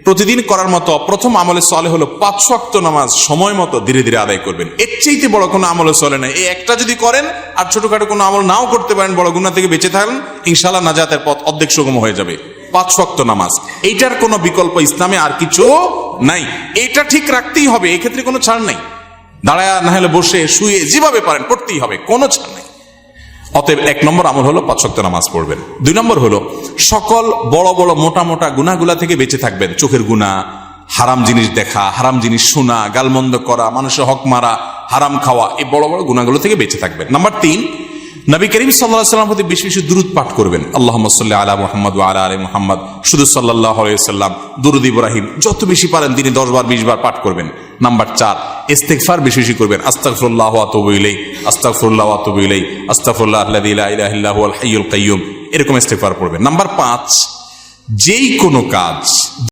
প্রতিদিন করার মতো প্রথম আমলে সালেহ হলো 5 ওয়াক্ত নামাজ সময় মতো ধীরে ধীরে আদায় করবেন। এর চাইতে বড় কোনো আমলে চলে না। এই একটা যদি করেন আর ছোটখাটো কোনো আমল নাও করতে পারেন, বড় গুনাহ থেকে বেঁচে থাকেন, ইনশাআল্লাহ নাজাতের পথ অর্ধেক সুগম হয়ে যাবে। 5 ওয়াক্ত নামাজ, এইটার কোনো বিকল্প ইসলামে আর কিছু নাই। এইটা ঠিক রাখতেই হবে, এই ক্ষেত্রে কোনো ছাড় নাই। দাঁড়ায় না হলে বসে শুয়ে যেভাবে পারেন পড়তেই হবে, কোনো ছাড় নাই। অতএব 1 নম্বর আমল হলো 5 ওয়াক্ত নামাজ পড়বেন। 2 নম্বর হলো সকল বড় বড় মোটা মোটা গুনাহগুলা থেকে বেঁচে থাকবেন। চোখের গুনাহ, হারাম জিনিস দেখা, হারাম জিনিস শোনা, গালমন্দ করা, মানুষের হক মারা, হারাম খাওয়া, এই বড় বড় গুনাহগুলো থেকে বেঁচে থাকবেন। নাম্বার 3, নবী করিম সাল্লাল্লাহু আলাইহি ওয়াসাল্লামের প্রতি বেশি বেশি দুরূদ পাঠ করবেন। আল্লাহুম্মা সাল্লি আলা মুহাম্মাদ ওয়া আলা আলি মুহাম্মাদ, শুধু সাল্লাল্লাহু আলাইহি ওয়াসাল্লাম, দুরূদ ইব্রাহিম যত বেশি পারেন দিনে 10 বার 20 বার পাঠ করবেন। নাম্বার 4, ইস্তিগফার বেশি বেশি করবেন। আস্তাগফিরুল্লাহ ওয়া আতুবু ইলাইহি, আস্তাগফিরুল্লাহ ওয়া আতুবু ইলাইহি, আস্তাগফিরুল্লাহ আল্লাযী লা ইলাহা ইল্লা হুয়াল হাইয়ুল কাইয়্যুম, এরকম ইস্তিগফার পড়বেন। নাম্বার 5, যেই কোনো কাজ